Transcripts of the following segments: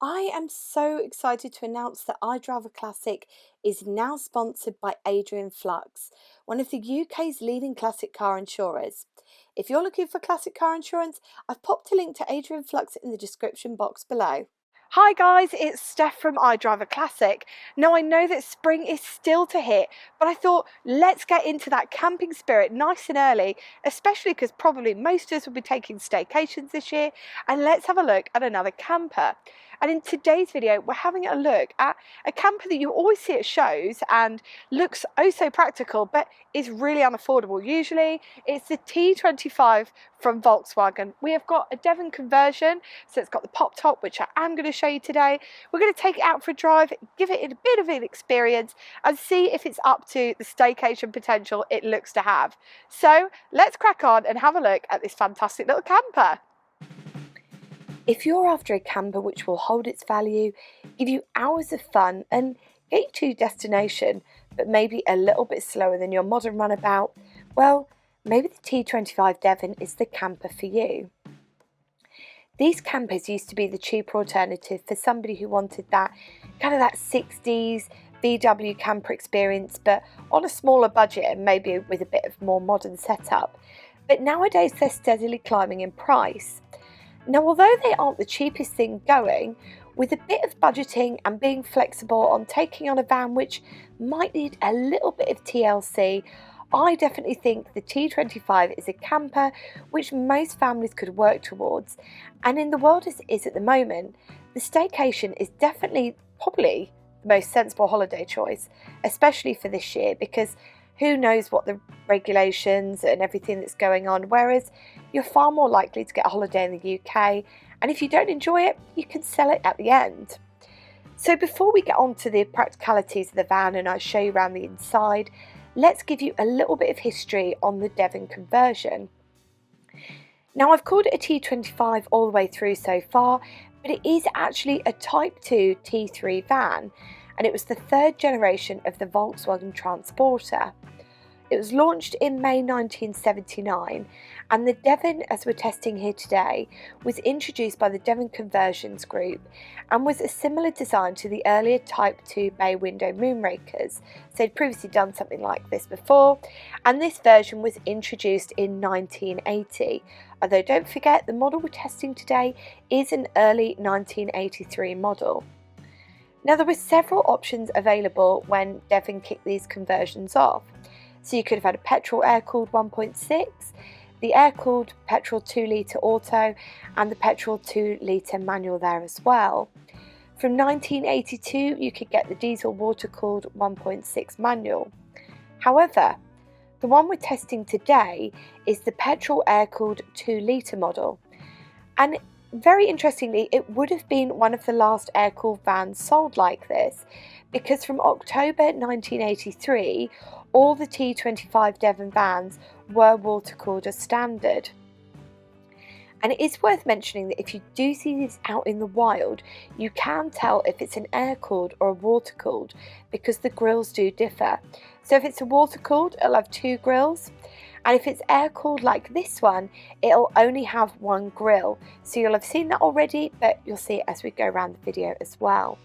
I am so excited to announce that iDriveAClassic is now sponsored by Adrian Flux, one of the UK's leading classic car insurers. If you're looking for classic car insurance, I've popped a link to Adrian Flux in the description box below. Hi guys, it's Steph from iDriveAClassic. Now I know that spring is still to hit, but I thought let's get into that camping spirit nice and early, especially because probably most of us will be taking staycations this year, and let's have a look at another camper. And in today's video, we're having a look at a camper that you always see at shows and looks oh so practical, but is really unaffordable usually. It's the T25 from Volkswagen. We have got a Devon conversion, so it's got the pop top, which I am going to show you today. We're going to take it out for a drive, give it a bit of an experience, and see if it's up to the staycation potential it looks to have. So let's crack on and have a look at this fantastic little camper. If you're after a camper which will hold its value, give you hours of fun and get you to your destination, but maybe a little bit slower than your modern runabout, well, maybe the T25 Devon is the camper for you. These campers used to be the cheaper alternative for somebody who wanted that kind of that 60s VW camper experience, but on a smaller budget and maybe with a bit of more modern setup. But nowadays they're steadily climbing in price. Now, although they aren't the cheapest thing going, with a bit of budgeting and being flexible on taking on a van which might need a little bit of TLC, I definitely think the T25 is a camper which most families could work towards. And in the world as it is at the moment, the Staycation is definitely probably the most sensible holiday choice, especially for this year, because who knows what the regulations and everything that's going on, whereas you're far more likely to get a holiday in the UK, and if you don't enjoy it, you can sell it at the end. So before we get on to the practicalities of the van and I show you around the inside, let's give you a little bit of history on the Devon conversion. Now, I've called it a T25 all the way through so far, but it is actually a Type 2 T3 van, and it was the third generation of the Volkswagen Transporter. It was launched in May 1979, and the Devon, as we're testing here today, was introduced by the Devon Conversions Group and was a similar design to the earlier Type 2 bay window moonrakers. So they'd previously done something like this before, and this version was introduced in 1980. Although don't forget, the model we're testing today is an early 1983 model. Now, there were several options available when Devon kicked these conversions off. So you could have had a petrol air-cooled 1.6, the air-cooled petrol 2-litre auto, and the petrol 2-litre manual there as well. From 1982, you could get the diesel water-cooled 1.6 manual. However, the one we're testing today is the petrol air-cooled 2-litre model. And very interestingly, it would have been one of the last air-cooled vans sold like this, because from October 1983, all the T25 Devon vans were water-cooled as standard. And it is worth mentioning that if you do see these out in the wild, you can tell if it's an air-cooled or a water-cooled because the grills do differ. So if it's a water-cooled, it'll have 2 grills. And if it's air-cooled like this one, it'll only have 1 grill. So you'll have seen that already, but you'll see it as we go around the video as well.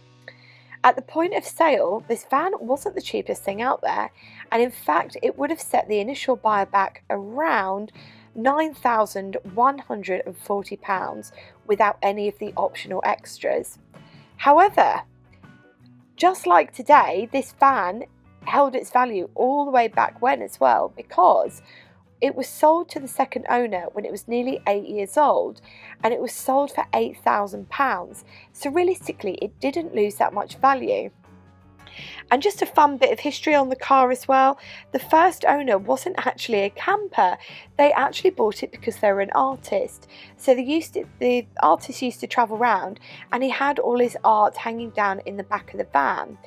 At the point of sale, this van wasn't the cheapest thing out there, and in fact it would have set the initial buyer back around £9,140 without any of the optional extras. However, just like today, this van held its value all the way back when as well, because it was sold to the second owner when it was nearly 8 years old, and it was sold for £8,000. So realistically, it didn't lose that much value. And just a fun bit of history on the car as well. The first owner wasn't actually a camper. They actually bought it because they were an artist. So the artist used to travel around, and he had all his art hanging down in the back of the van.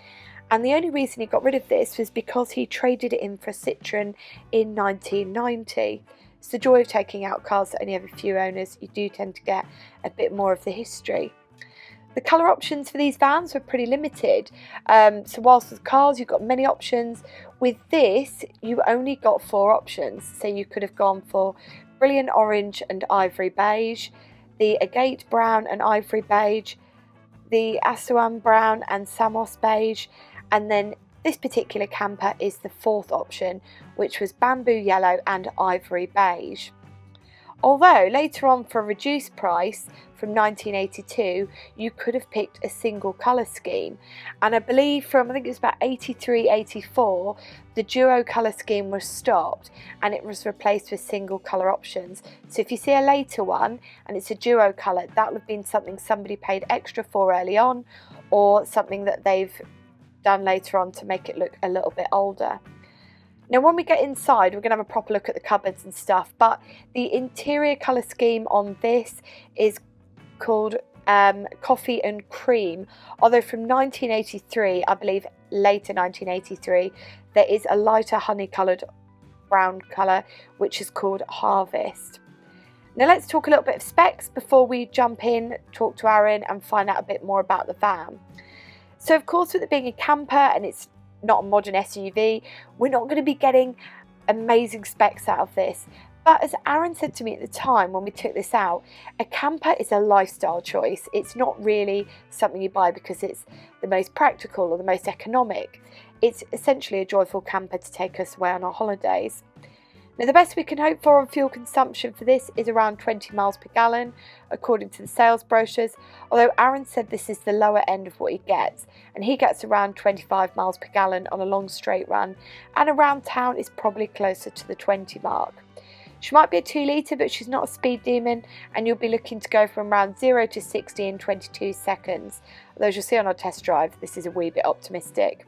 And the only reason he got rid of this was because he traded it in for a Citroen in 1990. It's the joy of taking out cars that only have a few owners. You do tend to get a bit more of the history. The colour options for these vans were pretty limited. So whilst with cars you've got many options, with this you only got 4 options. So you could have gone for brilliant orange and ivory beige, the agate brown and ivory beige, the Aswan brown and Samos beige, and then this particular camper is the fourth option, which was bamboo yellow and ivory beige. Although later on, for a reduced price from 1982, you could have picked a single colour scheme, and I believe from, I think it was about 83, 84, the duo colour scheme was stopped and it was replaced with single colour options. So if you see a later one and it's a duo colour, that would have been something somebody paid extra for early on, or something that they've done later on to make it look a little bit older. Now when we get inside, we're going to have a proper look at the cupboards and stuff, but the interior colour scheme on this is called coffee and cream, although from 1983, I believe later 1983, there is a lighter honey coloured brown colour which is called Harvest. Now let's talk a little bit of specs before we jump in, talk to Aaron and find out a bit more about the van. So of course, with it being a camper and it's not a modern SUV, we're not going to be getting amazing specs out of this. But as Aaron said to me at the time when we took this out, a camper is a lifestyle choice. It's not really something you buy because it's the most practical or the most economic. It's essentially a joyful camper to take us away on our holidays. Now the best we can hope for on fuel consumption for this is around 20 miles per gallon, according to the sales brochures, although Aaron said this is the lower end of what he gets, and he gets around 25 miles per gallon on a long straight run, and around town is probably closer to the 20 mark. She might be a 2 litre, but she's not a speed demon, and you'll be looking to go from around 0 to 60 in 22 seconds, although as you'll see on our test drive, this is a wee bit optimistic.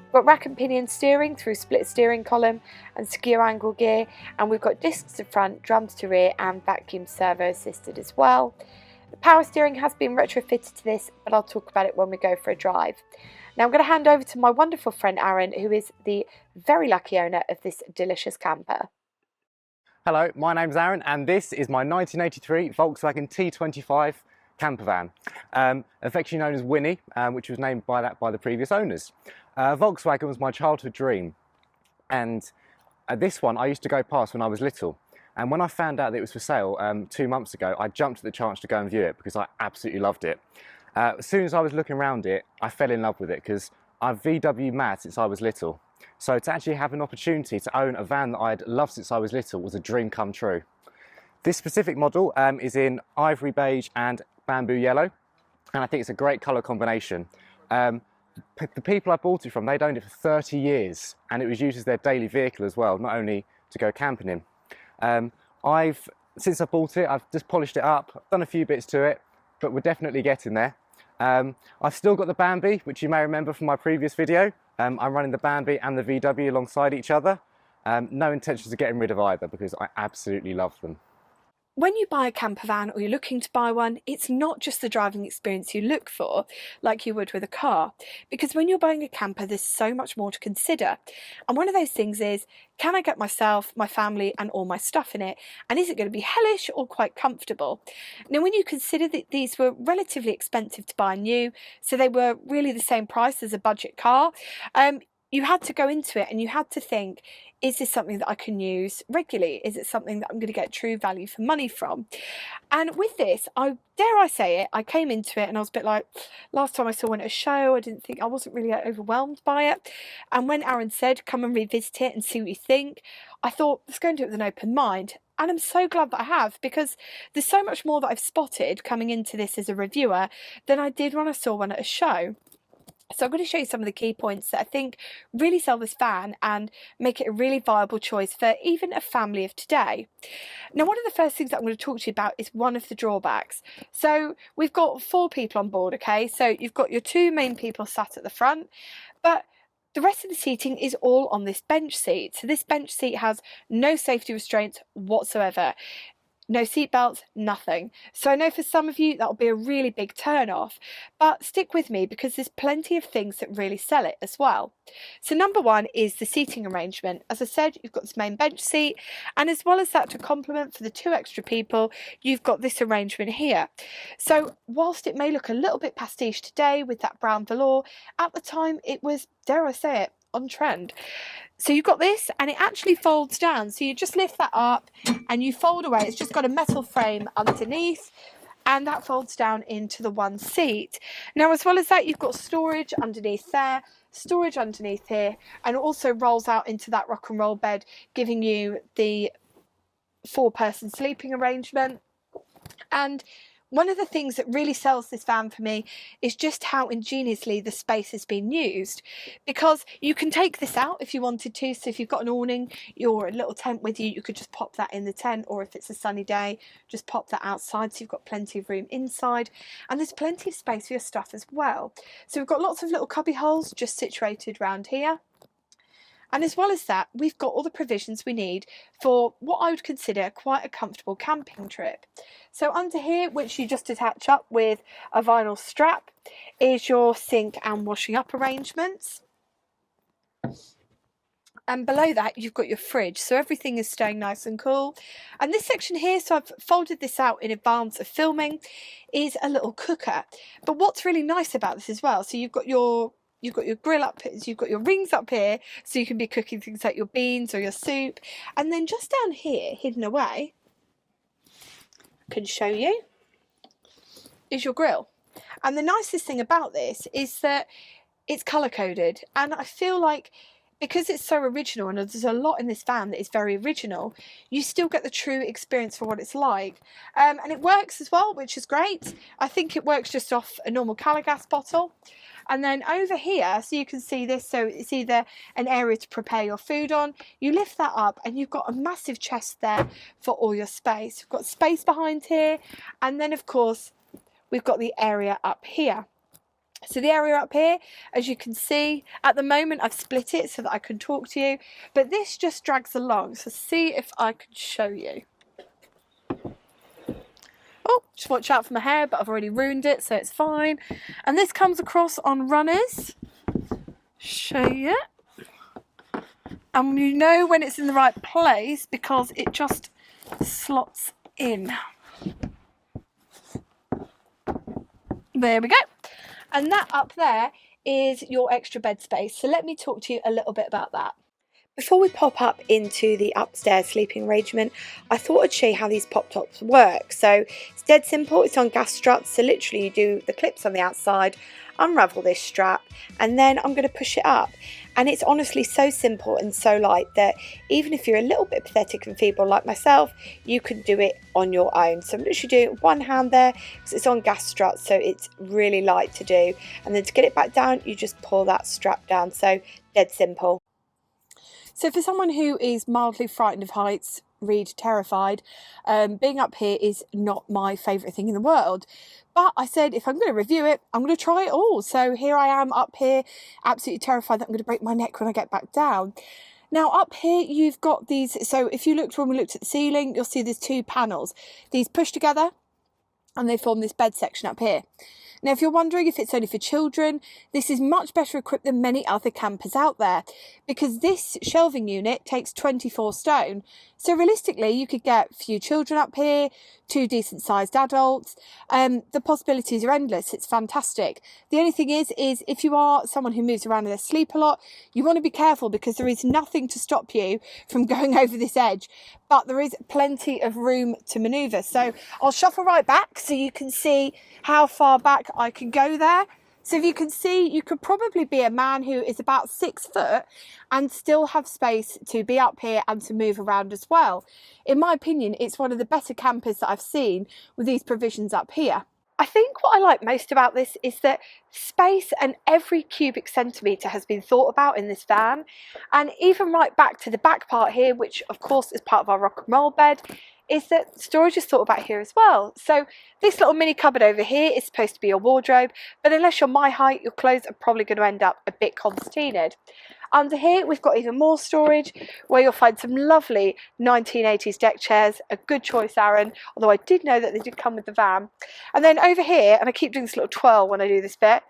We've got rack and pinion steering through split steering column and skew angle gear, and we've got discs to front, drums to rear and vacuum servo assisted as well. The power steering has been retrofitted to this, but I'll talk about it when we go for a drive. Now I'm going to hand over to my wonderful friend Aaron, who is the very lucky owner of this delicious camper. Hello, my name's Aaron and this is my 1983 Volkswagen T25 camper van, affectionately known as Winnie, which was named by the previous owners. Volkswagen was my childhood dream, and this one I used to go past when I was little, and when I found out that it was for sale 2 months ago, I jumped at the chance to go and view it because I absolutely loved it. As soon as I was looking around it, I fell in love with it because I've VW mad since I was little, so to actually have an opportunity to own a van that I'd loved since I was little was a dream come true. This specific model is in ivory beige and bamboo yellow, and I think it's a great colour combination. The people I bought it from, they'd owned it for 30 years and it was used as their daily vehicle as well, not only to go camping in. Since I bought it, I've just polished it up, done a few bits to it, but we're definitely getting there. I've still got the Bambi, which you may remember from my previous video. I'm running the Bambi and the VW alongside each other. No intentions of getting rid of either because I absolutely love them. When you buy a camper van or you're looking to buy one, it's not just the driving experience you look for like you would with a car, because when you're buying a camper there's so much more to consider, and one of those things is, can I get myself, my family and all my stuff in it, and is it going to be hellish or quite comfortable? Now when you consider that these were relatively expensive to buy new, so they were really the same price as a budget car, you had to go into it and you had to think, is this something that I can use regularly? Is it something that I'm going to get true value for money from? And with this, dare I say it, I came into it and I was a bit like, last time I saw one at a show, I wasn't really overwhelmed by it. And when Aaron said, come and revisit it and see what you think, I thought, let's go and do it with an open mind. And I'm so glad that I have, because there's so much more that I've spotted coming into this as a reviewer than I did when I saw one at a show. So I'm going to show you some of the key points that I think really sell this van and make it a really viable choice for even a family of today. Now, one of the first things that I'm going to talk to you about is one of the drawbacks. So we've got 4 people on board, okay? So you've got your 2 main people sat at the front, but the rest of the seating is all on this bench seat. So this bench seat has no safety restraints whatsoever. No seat belts, nothing. So I know for some of you that'll be a really big turn off, but stick with me because there's plenty of things that really sell it as well. So number 1 is the seating arrangement. As I said, you've got this main bench seat, and as well as that, to complement for the 2 extra people, you've got this arrangement here. So whilst it may look a little bit pastiche today with that brown velour, at the time it was, dare I say it, on trend. So you've got this, and it actually folds down, so you just lift that up and you fold away. It's just got a metal frame underneath, and that folds down into the one seat. Now, as well as that, you've got storage underneath there, storage underneath here, and also rolls out into that rock and roll bed, giving you the 4-person sleeping arrangement. And one of the things that really sells this van for me is just how ingeniously the space has been used, because you can take this out if you wanted to. So if you've got an awning or a little tent with you, you could just pop that in the tent, or if it's a sunny day, just pop that outside, so you've got plenty of room inside, and there's plenty of space for your stuff as well. So we've got lots of little cubby holes just situated around here. And as well as that, we've got all the provisions we need for what I would consider quite a comfortable camping trip. So under here, which you just attach up with a vinyl strap, is your sink and washing up arrangements. And below that, you've got your fridge, so everything is staying nice and cool. And this section here, so I've folded this out in advance of filming, is a little cooker. But what's really nice about this as well, so you've got your grill up here, you've got your rings up here, so you can be cooking things like your beans or your soup. And then just down here, hidden away, I can show you, is your grill. And the nicest thing about this is that it's colour coded, and I feel like because it's so original, and there's a lot in this van that is very original, you still get the true experience for what it's like. And it works as well, which is great. I think it works just off a normal Calagas bottle. And then over here, so you can see this, so it's either an area to prepare your food on. You lift that up and you've got a massive chest there for all your space. We've got space behind here, and then of course we've got the area up here. So the area up here, as you can see, at the moment I've split it so that I can talk to you, but this just drags along. So see if I can show you. Oh, just watch out for my hair, but I've already ruined it, so it's fine. And this comes across on runners. Show you. And you know when it's in the right place because it just slots in. There we go. And that up there is your extra bed space. So let me talk to you a little bit about that. Before we pop up into the upstairs sleeping arrangement, I thought I'd show you how these pop tops work. So it's dead simple, it's on gas struts, so literally you do the clips on the outside, unravel this strap, and then I'm going to push it up. And it's honestly so simple and so light that even if you're a little bit pathetic and feeble like myself, you can do it on your own. So I'm literally doing it with one hand there because it's on gas struts, so it's really light to do. And then to get it back down, you just pull that strap down, so dead simple. So for someone who is mildly frightened of heights, read terrified, being up here is not my favourite thing in the world. But I said, if I'm going to review it, I'm going to try it all. So here I am up here, absolutely terrified that I'm going to break my neck when I get back down. Now up here you've got these, so if you looked when we looked at the ceiling, you'll see there's 2 panels. These push together and they form this bed section up here. Now, if you're wondering if it's only for children, this is much better equipped than many other campers out there because this shelving unit takes 24 stone. So realistically, you could get a few children up here, 2 decent sized adults. The possibilities are endless. It's fantastic. The only thing is if you are someone who moves around in their sleep a lot, you want to be careful because there is nothing to stop you from going over this edge, but there is plenty of room to manoeuvre. So I'll shuffle right back so you can see how far back I can go there. So if you can see, you could probably be a man who is about 6 foot and still have space to be up here and to move around as well. In my opinion, it's one of the better campers that I've seen with these provisions up here. I think what I like most about this is that space and every cubic centimetre has been thought about in this van, and even right back to the back part here, which of course is part of our rock and roll bed, is that storage is thought about here as well. So this little mini cupboard over here is supposed to be your wardrobe, but unless you're my height, your clothes are probably going to end up a bit concertinaed. Under here we've got even more storage where you'll find some lovely 1980s deck chairs, a good choice Aaron, although I did know that they did come with the van. And then over here, and I keep doing this little twirl when I do this bit,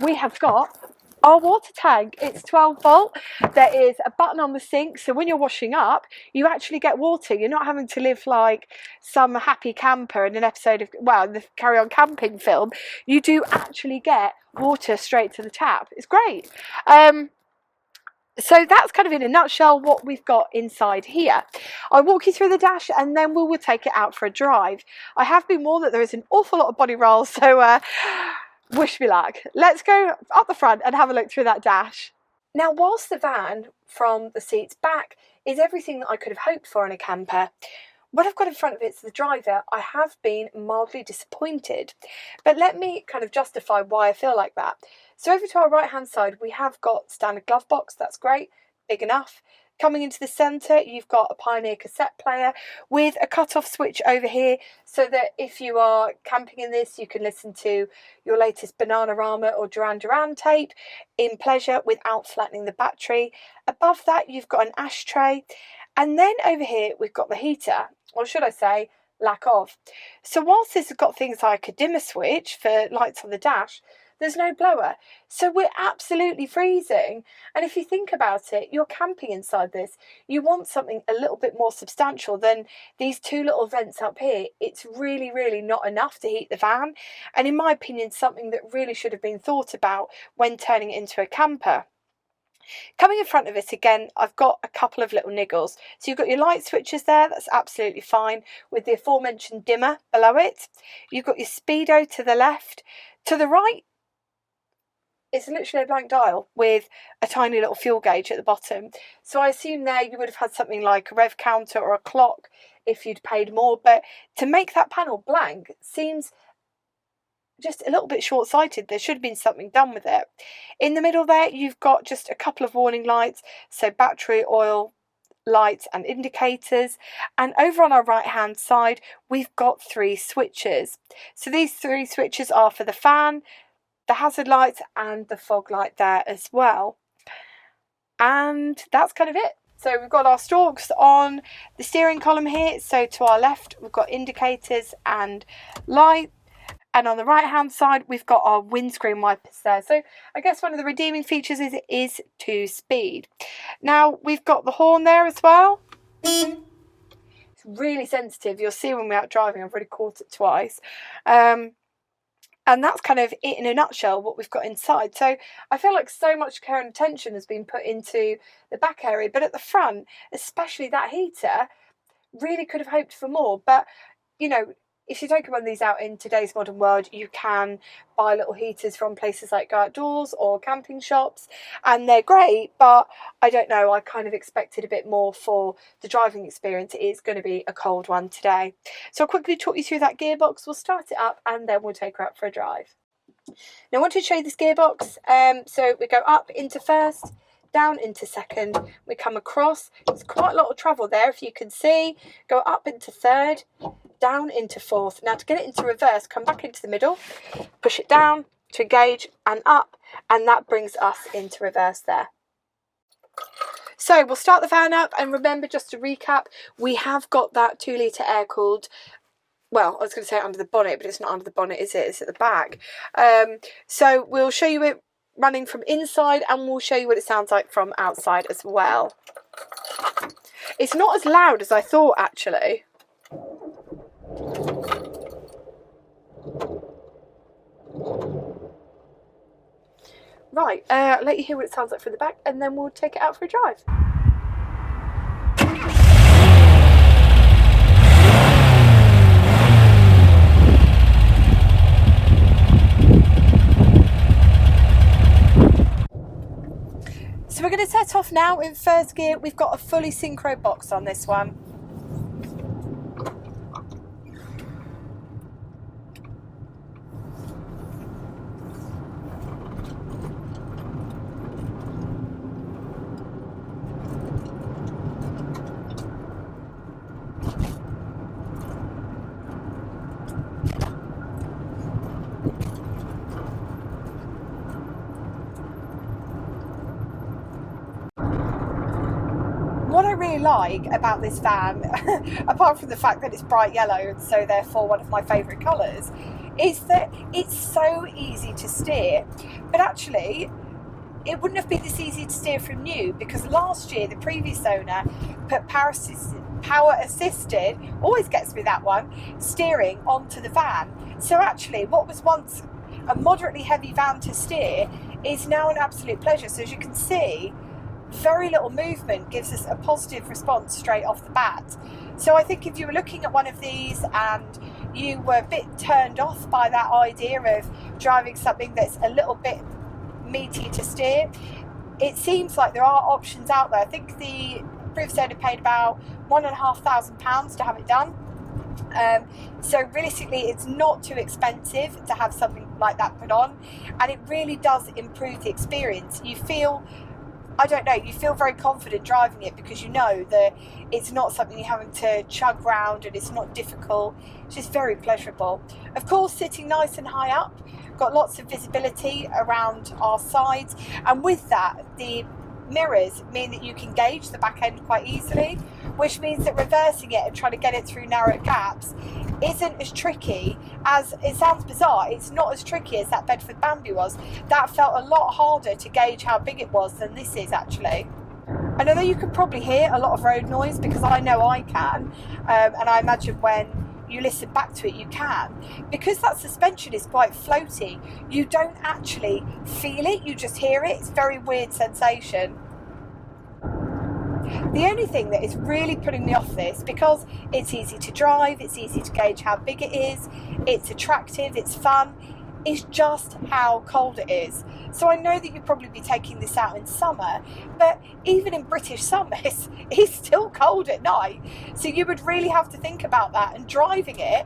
we have got our water tank. It's 12 volt. There is a button on the sink, so when you're washing up you actually get water. You're not having to live like some happy camper in an episode of, well, the Carry On Camping film. You do actually get water straight to the tap. It's great. So that's kind of in a nutshell what we've got inside here. I'll walk you through the dash and then we will take it out for a drive. I have been warned that there is an awful lot of body roll, so wish me luck. Let's go up the front and have a look through that dash. Now, whilst the van from the seats back is everything that I could have hoped for in a camper, what I've got in front of it's the driver, I have been mildly disappointed. But let me kind of justify why I feel like that. So over to our right hand side, we have got standard glove box. That's great, big enough. Coming into the centre, you've got a Pioneer cassette player with a cut-off switch over here so that if you are camping in this, you can listen to your latest Bananarama or Duran Duran tape in pleasure without flattening the battery. Above that, you've got an ashtray. And then over here, we've got the heater, or should I say, lack of. So whilst this has got things like a dimmer switch for lights on the dash, there's no blower. So we're absolutely freezing. And if you think about it, you're camping inside this. You want something a little bit more substantial than these two little vents up here. It's really, really not enough to heat the van. And in my opinion, something that really should have been thought about when turning it into a camper. Coming in front of it again, I've got a couple of little niggles. So you've got your light switches there, that's absolutely fine, with the aforementioned dimmer below it. You've got your speedo to the left. To the right, it's literally a blank dial with a tiny little fuel gauge at the bottom. So I assume there you would have had something like a rev counter or a clock if you'd paid more. But to make that panel blank seems just a little bit short-sighted. There should have been something done with it. In the middle there, you've got just a couple of warning lights, so battery, oil, lights and indicators. And over on our right-hand side, we've got 3 switches. So these 3 switches are for the fan, the hazard lights and the fog light there as well. And that's kind of it. So we've got our stalks on the steering column here. So to our left, we've got indicators and light. And on the right hand side, we've got our windscreen wipers there. So I guess one of the redeeming features is it is 2-speed. Now we've got the horn there as well. It's really sensitive. You'll see when we're out driving, I've already caught it twice. And that's kind of it in a nutshell, what we've got inside. So I feel like so much care and attention has been put into the back area, but at the front, especially that heater, really could have hoped for more. But, you know, if you take one of these out in today's modern world, you can buy little heaters from places like Go Outdoors or camping shops, and they're great, but I don't know, I kind of expected a bit more for the driving experience. It is going to be a cold one today. So I'll quickly talk you through that gearbox. We'll start it up and then we'll take her out for a drive. Now I want to show you this gearbox. So we go up into first, down into second, we come across. There's quite a lot of travel there, if you can see. Go up into third, down into fourth. Now to get it into reverse, come back into the middle, push it down to engage and up, and that brings us into reverse there. So we'll start the van up, and remember, just to recap, we have got that 2-litre air-cooled, well, I was going to say under the bonnet, but it's not under the bonnet, is it? It's at the back. So we'll show you it running from inside, and we'll show you what it sounds like from outside as well. It's not as loud as I thought, actually. Right, I'll let you hear what it sounds like from the back, and then we'll take it out for a drive. So we're going to set off now in first gear. We've got a fully synchro box on this one. What I really like about this van, apart from the fact that it's bright yellow and so therefore one of my favourite colours, is that it's so easy to steer. But actually, it wouldn't have been this easy to steer from new, because last year the previous owner put power assisted, always gets me that one, steering onto the van. So actually what was once a moderately heavy van to steer is now an absolute pleasure. So as you can see, very little movement gives us a positive response straight off the bat. So I think if you were looking at one of these and you were a bit turned off by that idea of driving something that's a little bit meaty to steer, it seems like there are options out there. I think the previous owner paid about £1,500 to have it done. So realistically, it's not too expensive to have something like that put on, and it really does improve the experience. You feel, I don't know, you feel very confident driving it because you know that it's not something you're having to chug round, and it's not difficult. It's just very pleasurable. Of course, sitting nice and high up, got lots of visibility around our sides, and with that, the mirrors mean that you can gauge the back end quite easily, which means that reversing it and trying to get it through narrow gaps isn't as tricky as, it sounds bizarre, it's not as tricky as that Bedford Bambi was. That felt a lot harder to gauge how big it was than this is actually. And although you can probably hear a lot of road noise, because I know I can, and I imagine when you listen back to it you can, because that suspension is quite floaty, you don't actually feel it, you just hear it. It's a very weird sensation. The only thing that is really putting me off this, because it's easy to drive, it's easy to gauge how big it is, it's attractive, it's fun, is just how cold it is. So I know that you'd probably be taking this out in summer, but even in British summers, it's still cold at night. So you would really have to think about that. And driving it,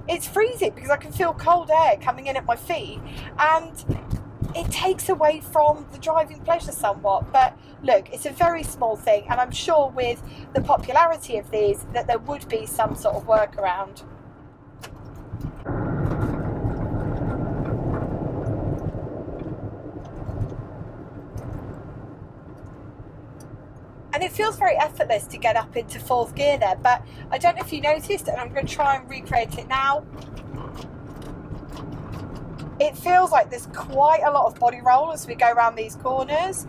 it's freezing because I can feel cold air coming in at my feet, and it takes away from the driving pleasure somewhat. But look, it's a very small thing, and I'm sure with the popularity of these that there would be some sort of workaround. And it feels very effortless to get up into fourth gear there, but I don't know if you noticed, and I'm going to try and recreate it now. It feels like there's quite a lot of body roll as we go around these corners.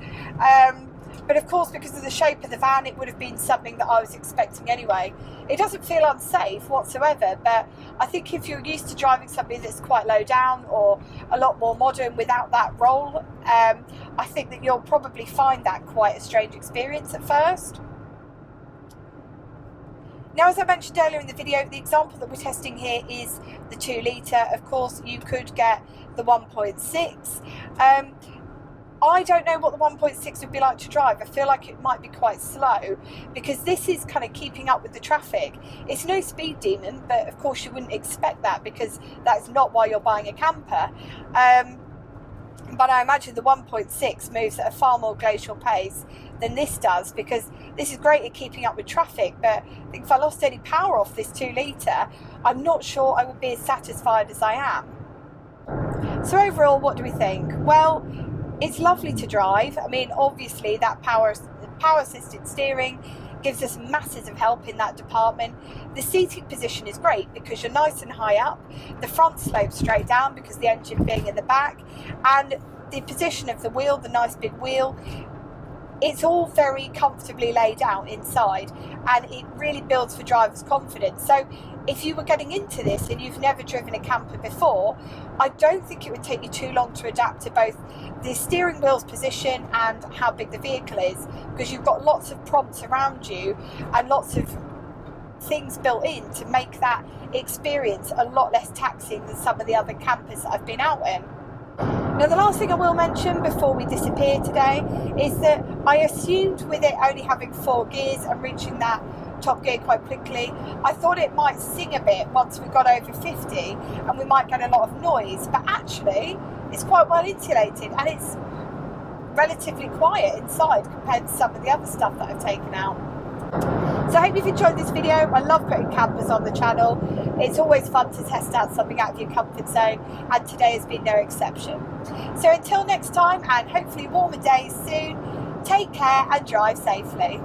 But of course, because of the shape of the van, it would have been something that I was expecting anyway. It doesn't feel unsafe whatsoever, but I think if you're used to driving something that's quite low down or a lot more modern without that roll, I think that you'll probably find that quite a strange experience at first. Now, as I mentioned earlier in the video, the example that we're testing here is the 2 litre. Of course, you could get the 1.6. I don't know what the 1.6 would be like to drive. I feel like it might be quite slow because this is kind of keeping up with the traffic. It's no speed demon, but of course you wouldn't expect that because that's not why you're buying a camper. But I imagine the 1.6 moves at a far more glacial pace than this does, because this is great at keeping up with traffic, but I think if I lost any power off this 2 litre, I'm not sure I would be as satisfied as I am. So overall, what do we think? Well, it's lovely to drive. I mean, obviously that power assisted steering gives us masses of help in that department. The seating position is great because you're nice and high up. The front slopes straight down because the engine being in the back, and the position of the wheel, the nice big wheel, it's all very comfortably laid out inside, and it really builds for drivers' confidence. So if you were getting into this and you've never driven a camper before, I don't think it would take you too long to adapt to both the steering wheel's position and how big the vehicle is, because you've got lots of prompts around you and lots of things built in to make that experience a lot less taxing than some of the other campers that I've been out in. Now, the last thing I will mention before we disappear today is that I assumed with it only having 4 gears and reaching that top gear quite quickly, I thought it might sing a bit once we got over 50 and we might get a lot of noise, but actually it's quite well insulated and it's relatively quiet inside compared to some of the other stuff that I've taken out. So I hope you've enjoyed this video. I love putting campers on the channel. It's always fun to test out something out of your comfort zone, and today has been no exception. So until next time, and hopefully warmer days soon, take care and drive safely.